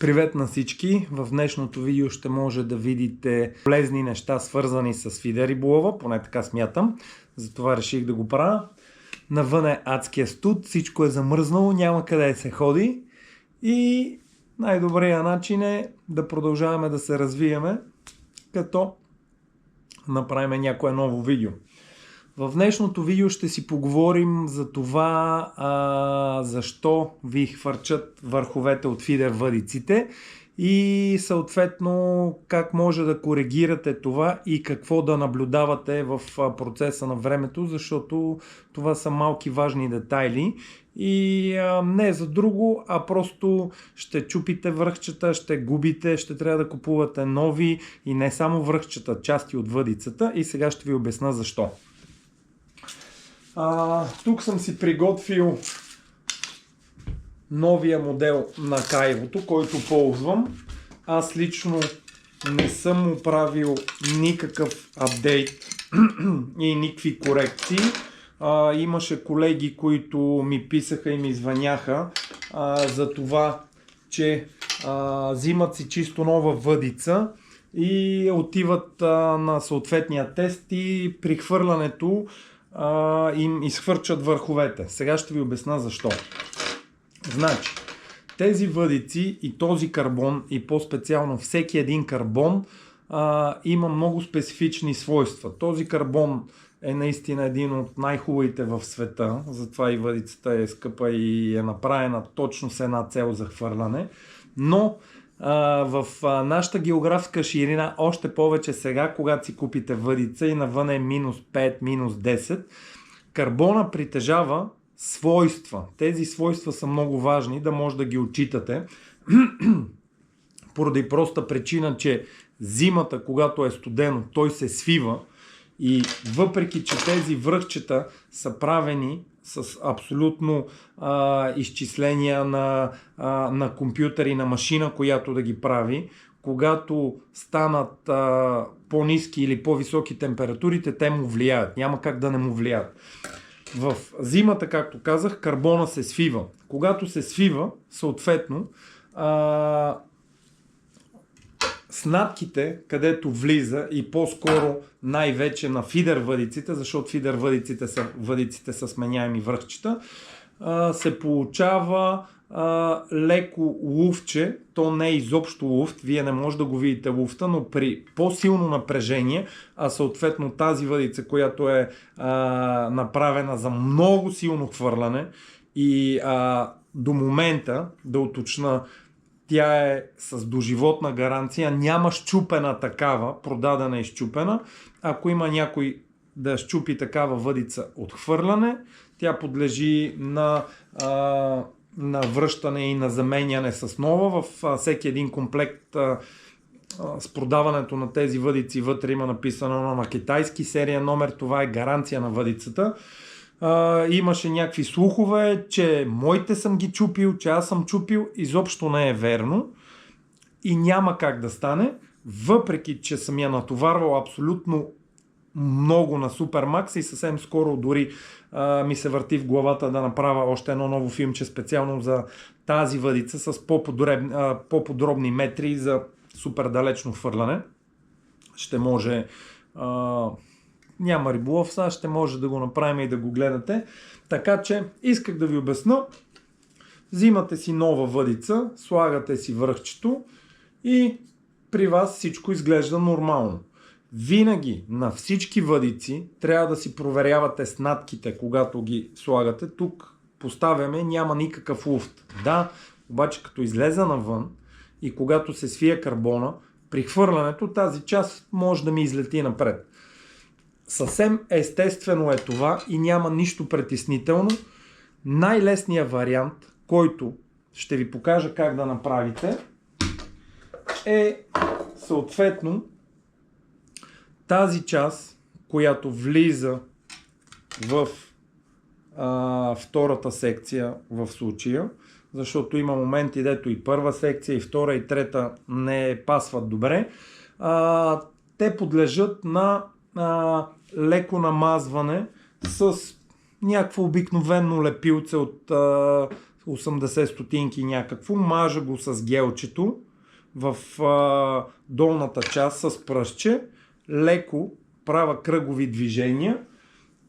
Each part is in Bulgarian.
Привет на всички! В днешното видео ще може да видите полезни неща, свързани с фидер риболова, поне така смятам. Затова реших да го правя. Навън е адския студ, всичко е замръзнало, няма къде да се ходи. И най-добрият начин е да продължаваме да се развиваме, като направим някое ново видео. В днешното видео ще си поговорим за това защо ви хвърчат върховете от фидер въдиците и съответно как може да коригирате това и какво да наблюдавате в процеса на времето, защото това са малки важни детайли и не за друго, а просто ще чупите връхчета, ще губите, ще трябва да купувате нови и не само връхчета, части от въдицата и сега ще ви обясна защо. Тук съм си приготвил новия модел на кайвото, който ползвам. Аз лично не съм му правил никакъв апдейт и никакви корекции. Имаше колеги, които ми писаха и ми звъняха за това, че взимат си чисто нова въдица и отиват на съответния тест и при хвърлянето им изхвърчат върховете. Сега ще ви обясна защо. Значи, тези въдици и този карбон и по-специално всеки един карбон има много специфични свойства. Този карбон е наистина един от най-хубавите в света, затова и въдицата е скъпа и е направена точно с една цел за хвърляне, но в нашата географска ширина, още повече сега, когато си купите въдица и навън е минус 5, минус 10, карбона притежава свойства. Тези свойства са много важни, да може да ги отчитате, поради проста причина, че зимата, когато е студено, той се свива и въпреки, че тези връхчета са правени с абсолютно изчисления на компютър и на машина, която да ги прави, когато станат по-ниски или по-високи температурите, те му влияят. Няма как да не му влияят. В зимата, както казах, карбона се свива. Когато се свива, съответно, снатките, където влиза и по-скоро най-вече на фидер въдиците, защото фидер въдиците са сменяеми връхчета, се получава леко луфче, то не е изобщо луфт, вие не може да го видите луфта, но при по-силно напрежение, а съответно тази въдица, която е направена за много силно хвърляне и до момента, да уточна, тя е с доживотна гаранция, няма счупена такава, продадена и счупена. Ако има някой да счупи такава въдица от хвърляне, тя подлежи на връщане и на заменяне с нова. В всеки един комплект с продаването на тези въдици вътре има написано на китайски серия номер, това е гаранция на въдицата. Имаше някакви слухове, че моите съм ги чупил, че аз съм чупил, изобщо не е верно и няма как да стане, въпреки че съм я натоварвал абсолютно много на Супермакс и съвсем скоро дори ми се върти в главата да направя още едно ново филмче специално за тази въдица с по-подробни метри за супер далечно хвърляне. Ще може... няма риболов, сега ще може да го направим и да го гледате. Така че исках да ви обясня. Взимате си нова въдица, слагате си връхчето и при вас всичко изглежда нормално. Винаги на всички въдици трябва да си проверявате снатките, когато ги слагате. Тук поставяме, няма никакъв луфт. Да, обаче като излезе навън и когато се свие карбона, при хвърлянето тази част може да ми излети напред. Съвсем естествено е това и няма нищо притеснително. Най-лесният вариант, който ще ви покажа как да направите, е съответно тази част, която влиза в втората секция в случая, защото има моменти, дето и първа секция, и втора, и трета не пасват добре. Те подлежат на леко намазване с някакво обикновено лепилце от 80 стотинки някакво, мажа го с гелчето в долната част с пръстче, леко правя кръгови движения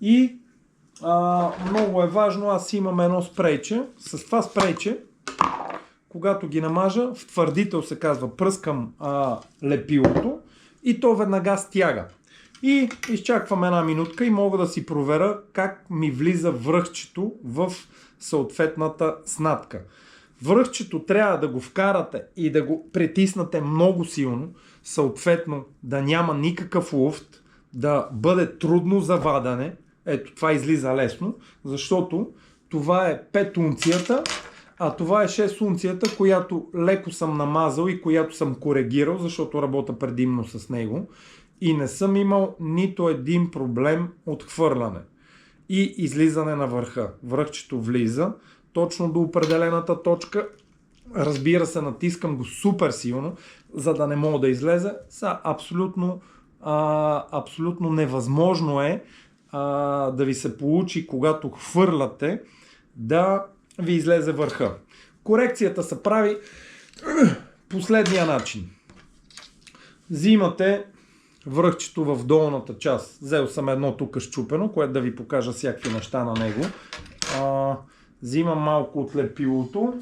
и много е важно, аз имам едно спрейче, с това спрейче, когато ги намажа, в твърдител се казва, пръскам лепилото и то веднага стяга. И изчаквам една минутка и мога да си проверя как ми влиза връхчето в съответната снатка. Връхчето трябва да го вкарате и да го притиснете много силно, съответно да няма никакъв луфт, да бъде трудно за вадене. Ето това излиза лесно, защото това е 5 унцията, а това е 6 унцията, която леко съм намазал и която съм коригирал, защото работя предимно с него. И не съм имал нито един проблем от хвърляне и излизане на върха. Връхчето влиза точно до определената точка. Разбира се, натискам го супер силно, за да не мога да излезе. Абсолютно невъзможно е да ви се получи, когато хвърляте, да ви излезе върха. Корекцията се прави последния начин. Взимате връхчето в долната част. Взел съм едно тук счупено, което да ви покажа всякакви неща на него. Взимам малко от лепилото.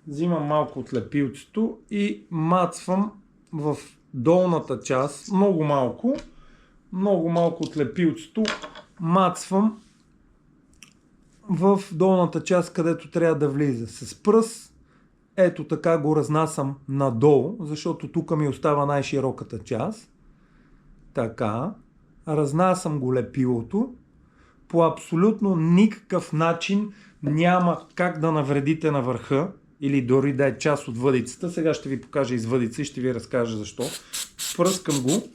Взимам малко от лепилцето и мацвам в долната част, много малко от лепилцето, мацвам в долната част, където трябва да влиза. С пръст ето така го разнасям надолу, защото тук ми остава най-широката част. Така, разнасям го лепилото. По абсолютно никакъв начин няма как да навредите на върха или дори да е част от въдицата. Сега ще ви покажа из въдица и ще ви разкажа защо. Пръскам го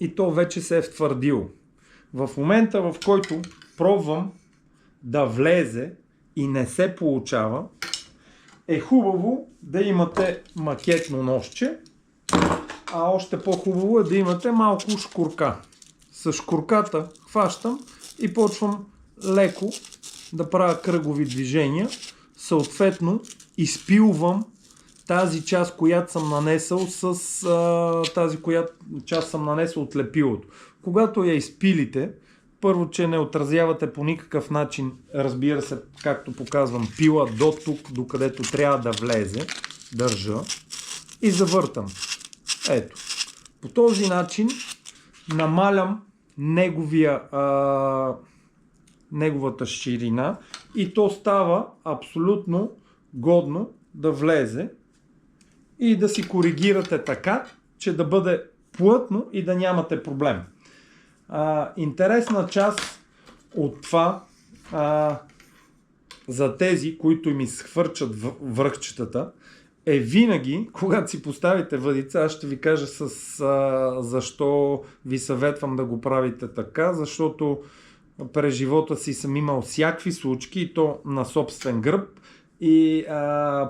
и то вече се е втвърдило. В момента, в който пробвам да влезе и не се получава, е хубаво да имате макетно ножче, а още по-хубаво е да имате малко шкурка. С шкурката хващам и почвам леко да правя кръгови движения. Съответно изпилвам тази част, която съм нанесъл с част съм нанесъл от лепилото. Когато я изпилите, първо, че не отразявате по никакъв начин, разбира се, както показвам, пила до тук, докъдето трябва да влезе, държа и завъртам. Ето. По този начин намалям неговата ширина и то става абсолютно годно да влезе и да си коригирате така, че да бъде плътно и да нямате проблем. Интересна част от това за тези, които ми схвърчат връхчетата, е винаги, когато си поставите въдица, аз ще ви кажа защо ви съветвам да го правите така, защото през живота си съм имал всякакви случки и то на собствен гръб и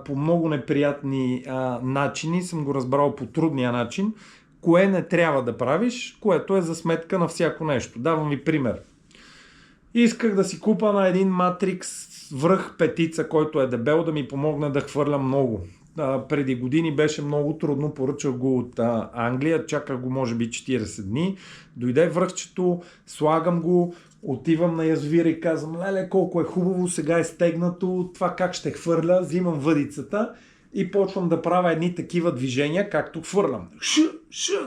по много неприятни начини съм го разбрал по трудния начин, кое не трябва да правиш, което е за сметка на всяко нещо. Давам ви пример. Исках да си купа на един Matrix връх петица, който е дебел, да ми помогне да хвърля много. Преди години беше много трудно, поръчах го от Англия, чаках го може би 40 дни, дойде връхчето, слагам го, отивам на язовира и казвам, леле, колко е хубаво, сега е стегнато, това как ще хвърля, взимам въдицата и почвам да правя едни такива движения, както хвърлям.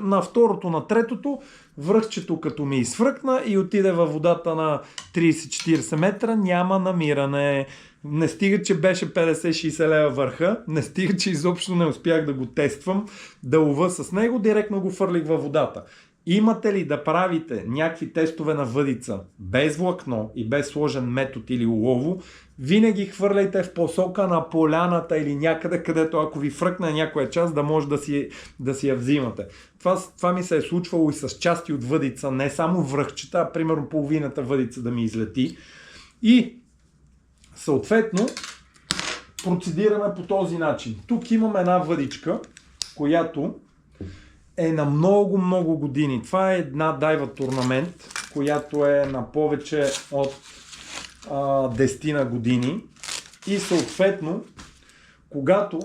На второто, на третото, връхчето като ми изфръкна и отиде във водата на 30-40 метра, няма намиране. Не стига, че беше 50-60 лева върха, не стига, че изобщо не успях да го тествам, да лова с него, директно го фърлих във водата. Имате ли да правите някакви тестове на въдица без влакно и без сложен метод или улово, винаги хвърляйте в посока на поляната или някъде, където ако ви фръкне някоя част, да може да си я взимате. Това ми се е случвало и с части от въдица, не само връхчета, а примерно половината въдица да ми излети. И съответно процедираме по този начин. Тук имам една въдичка, която е на много години. Това е една дайва турнамент, която е на повече от 10 години и съответно, когато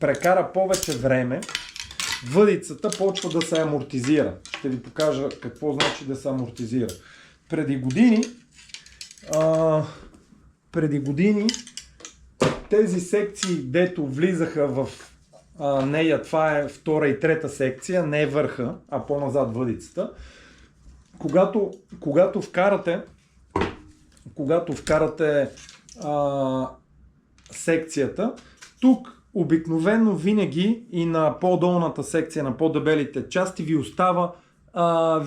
прекара повече време, въдицата почва да се амортизира. Ще ви покажа какво значи да се амортизира. Преди години тези секции, дето влизаха в нея, това е втора и трета секция, не е върха, а по-назад въдицата. Когато вкарате секцията, тук обикновено винаги и на по-долната секция, на по-дебелите части ви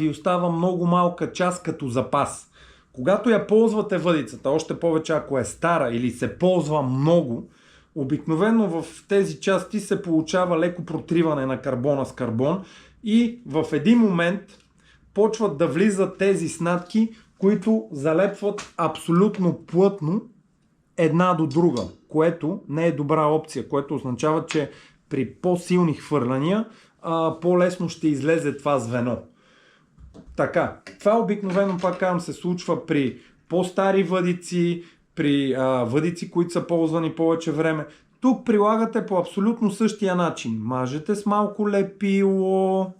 остава много малка част като запас. Когато я ползвате въдицата, още повече ако е стара или се ползва много, обикновено в тези части се получава леко протриване на карбона с карбон и в един момент почват да влизат тези snadки, които залепват абсолютно плътно една до друга, което не е добра опция, което означава, че при по-силни хвърляния по-лесно ще излезе това звено. Така, това обикновено, пак казвам, се случва при по-стари въдици, при въдици, които са ползвани повече време. Тук прилагате по абсолютно същия начин. Мажете с малко лепило,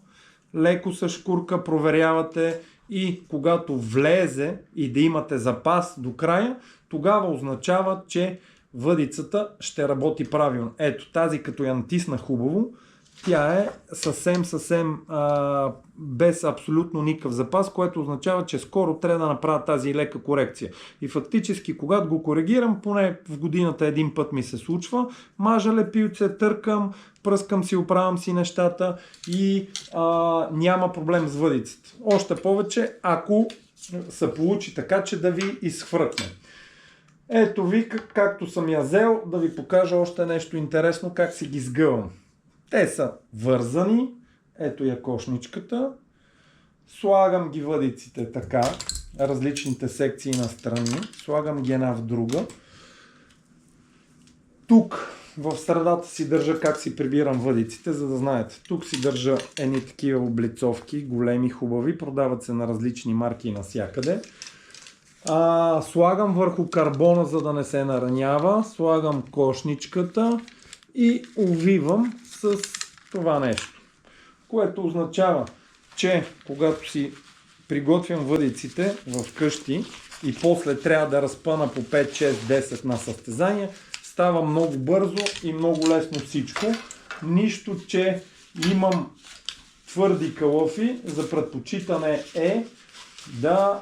леко с шкурка, проверявате и когато влезе и да имате запас до края, тогава означава, че въдицата ще работи правилно. Ето тази, като я натисна хубаво, тя е съвсем без абсолютно никакъв запас, което означава, че скоро трябва да направя тази лека корекция. И фактически, когато го коригирам, поне в годината един път ми се случва, мажа лепилце, търкам, пръскам си, оправям си нещата и няма проблем с въдицата. Още повече, ако се получи така, че да ви изхвъркне. Ето ви, както съм я взел, да ви покажа още нещо интересно, как си ги сгъвам. Те са вързани, ето я кошничката, слагам ги въдиците така, различните секции на страни, слагам ги една в друга. Тук в средата си държа как си прибирам въдиците, за да знаете. Тук си държа едни такива облицовки, големи, хубави, продават се на различни марки навсякъде. Слагам върху карбона, за да не се наранява, слагам кошничката и увивам с това нещо, което означава, че когато си приготвям въдиците в къщи и после трябва да разпъна по 5, 6, 10 на състезание, става много бързо и много лесно всичко. Нищо, че имам твърди калъфи, за предпочитане е да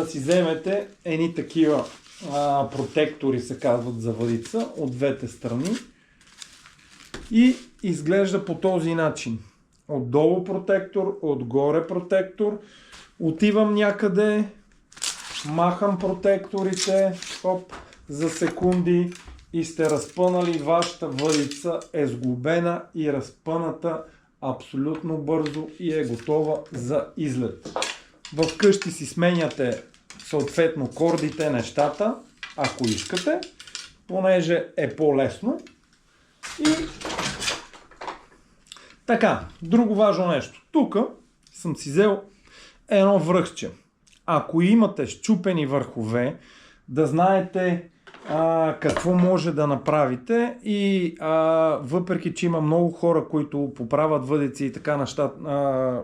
си вземете едни такива протектори, се казват, за въдица от двете страни и изглежда по този начин. Отдолу протектор, отгоре протектор, отивам някъде, махам протекторите, хоп, за секунди и сте разпънали, вашата въдица е сглобена и разпъната абсолютно бързо и е готова за излет. В къщи си сменяте съответно кордите, нещата, ако искате, понеже е по-лесно. И така, друго важно нещо. Тук съм си взел едно връхче. Ако имате счупени върхове, да знаете какво може да направите и въпреки, че има много хора, които поправят въдици и така нещата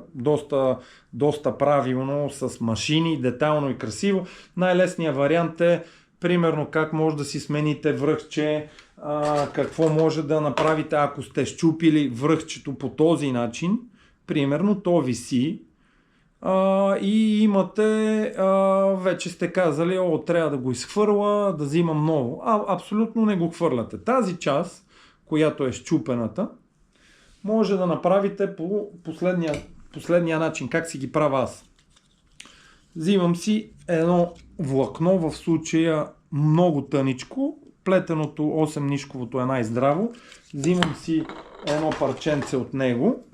доста правилно, с машини, детайлно и красиво, най-лесният вариант е примерно как може да си смените връхче, какво може да направите, ако сте счупили връхчето по този начин. Примерно то виси и имате, вече сте казали, трябва да го изхвърля, да взимам ново. Абсолютно не го хвърляте. Тази част, която е счупената, може да направите по последния начин. Как си ги правя аз? Взимам си едно влакно, в случая много тъничко, плетеното 8-нишковото е най-здраво. Взимам си едно парченце от него,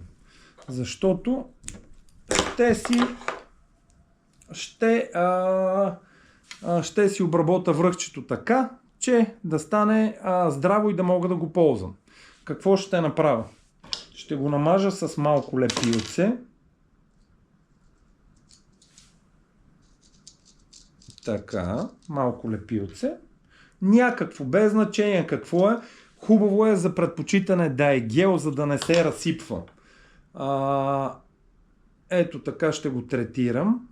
защото ще си обработа връхчето така, че да стане здраво и да мога да го ползвам. Какво ще направя? Ще го намажа с малко лепилце. Така, малко лепилце. Някакво, без значение какво е. Хубаво е за предпочитане да е гел, за да не се разсипва. Ето така ще го третирам,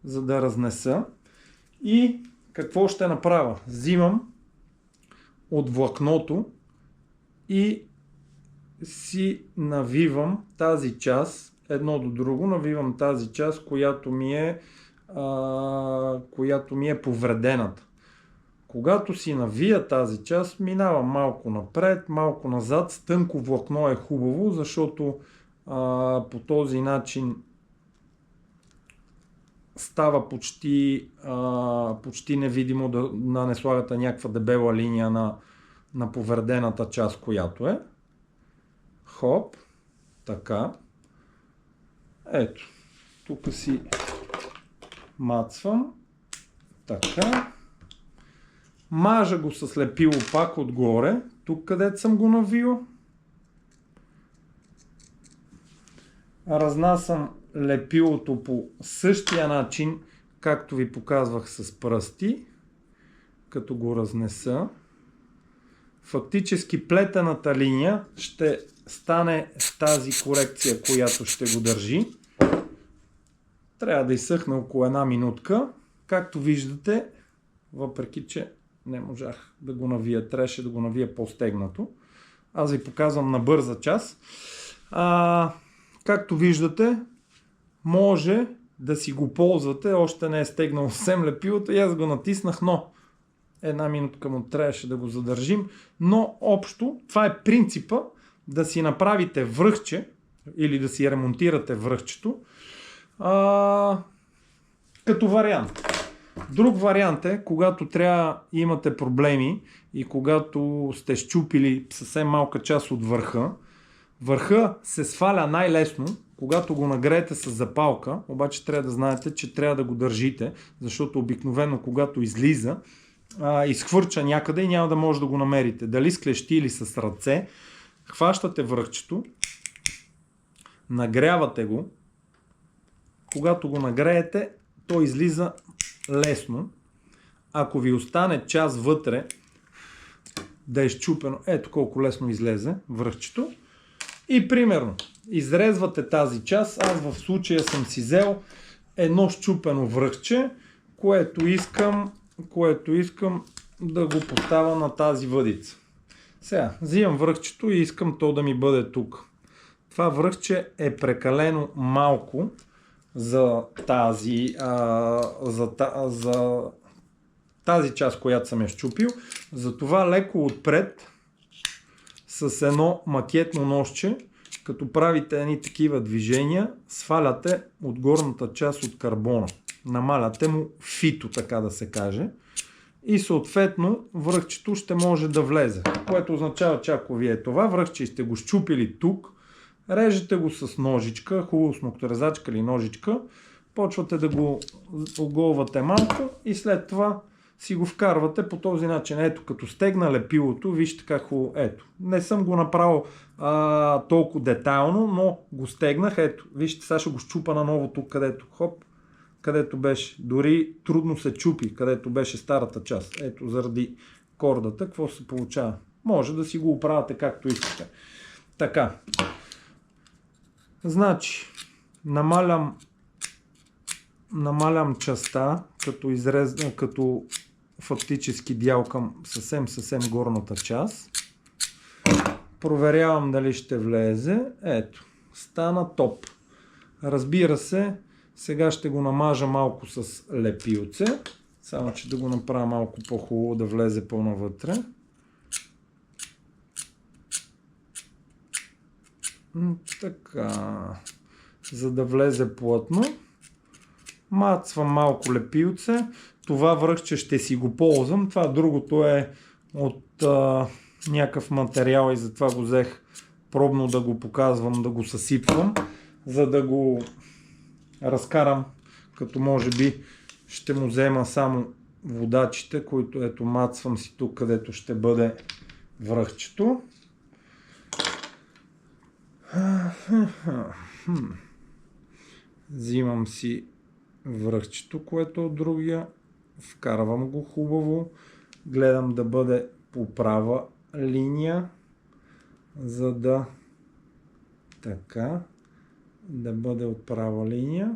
за да разнеса. И какво ще направя? Взимам от влакното и си навивам тази част, едно до друго, навивам тази част, която ми е повредената. Когато си навия тази част, минавам малко напред, малко назад. С тънко влакно е хубаво, защото по този начин става почти невидимо да не слагате някаква дебела линия на повредената част, която е. Хоп, така. Ето, тук си мацвам. Така. Мажа го с лепило пак отгоре, тук където съм го навил. Разнасям лепилото по същия начин, както ви показвах с пръсти, като го разнеса. Фактически плетената линия ще стане тази корекция, която ще го държи. Трябва да изсъхне около една минутка. Както виждате, въпреки че не можах да го навия, трябваше да го навия по-стегнато. Аз ви показвам на бърза част. Както виждате, може да си го ползвате. Още не е стегнал съвсем лепилото и аз го натиснах, но една минутка му трябваше да го задържим. Но общо, това е принципа да си направите връхче или да си ремонтирате връхчето като вариант. Друг вариант е, когато трябва имате проблеми и когато сте счупили съвсем малка част от върха. Върха се сваля най-лесно, когато го нагреете с запалка, обаче трябва да знаете, че трябва да го държите, защото обикновено когато излиза, изхвърча някъде и няма да може да го намерите. Дали с клещи или с ръце, хващате връхчето, нагрявате го, когато го нагреете, то излиза лесно. Ако ви остане част вътре да е счупено, ето колко лесно излезе връхчето. И примерно, изрезвате тази част, аз в случая съм си взел едно счупено връхче, което искам да го поставя на тази въдица. Сега, взимам връхчето и искам то да ми бъде тук. Това връхче е прекалено малко за тази част, която съм я счупил. Затова леко отпред с едно макетно ножче, като правите едни такива движения, сваляте от горната част от карбона. Намаляте му фито, така да се каже. И съответно връхчето ще може да влезе. Което означава, че ако ви е това връхче и сте го счупили тук, режете го с ножичка, хубаво с нокторезачка или ножичка, почвате да го оголвате малко и след това си го вкарвате по този начин. Ето, като стегна лепилото, вижте как хубаво. Ето, не съм го направил толкова детайлно, но го стегнах. Ето, вижте, сега ще го счупа наново тук, където хоп, където беше. Дори трудно се чупи, където беше старата част. Ето, заради кордата, какво се получава. Може да си го оправяте както искате. Така. Значи, намалям частта, като фактически дялкам съвсем горната част. Проверявам дали ще влезе. Ето, стана топ. Разбира се, сега ще го намажа малко с лепилце. Само, че да го направя малко по-хубаво, да влезе по-навътре. Така, за да влезе плътно. Мацвам малко лепилце. Това връхче ще си го ползвам. Това другото е от някакъв материал и затова го взех пробно да го показвам, да го съсипвам, за да го разкарам, като може би ще му взема само водачите, които ето мацвам си тук, където ще бъде връхчето. Взимам си връхчето, което от другия вкарвам го хубаво, гледам да бъде по права линия, за да така, да бъде от права линия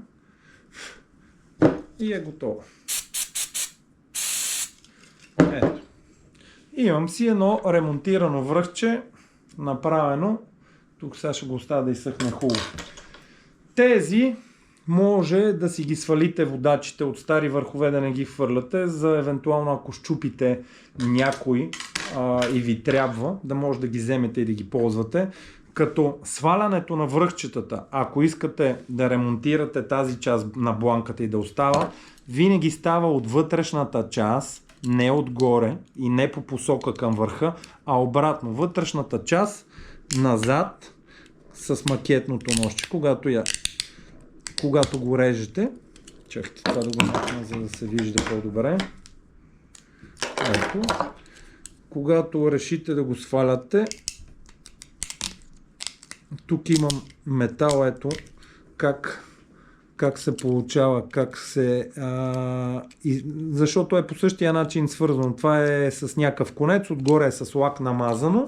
и е готово. Ето. Имам си едно ремонтирано връхче, направено. Тук сега ще го оставя да изсъхне хубаво. Тези може да си ги свалите водачите от стари върхове, да не ги хвърляте, за евентуално ако щупите някой и ви трябва, да може да ги вземете и да ги ползвате. Като свалянето на връхчетата, ако искате да ремонтирате тази част на бланката и да остава, винаги става от вътрешната част, не отгоре и не по посока към върха, а обратно. Вътрешната част назад с макетното ножче, когато го режете. Чакайте това да го напна, за да се вижда по-добре. Ето. Когато решите да го сваляте, тук имам метал, ето как се получава, защото е по същия начин свързано. Това е с някакъв конец, отгоре е с лак намазано.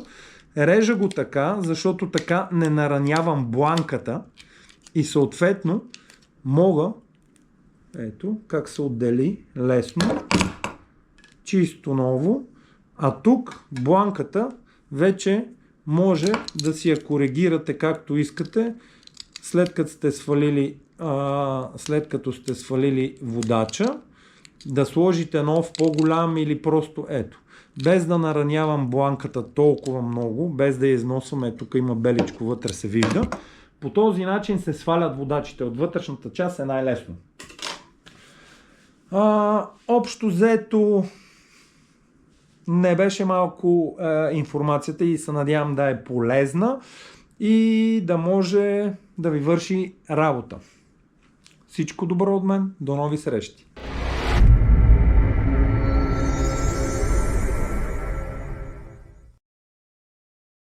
Режа го така, защото така не наранявам бланката и съответно мога, ето как се отдели лесно, чисто ново, а тук бланката вече може да си я коригирате както искате, след като сте свалили водача, да сложите нов по-голям или просто ето. Без да наранявам бланката толкова много, без да я износваме, тук има беличко, вътре се вижда. По този начин се свалят водачите от вътрешната част, е най-лесно. Общо взето не беше малко информацията и се надявам да е полезна и да може да ви върши работа. Всичко добро от мен, до нови срещи!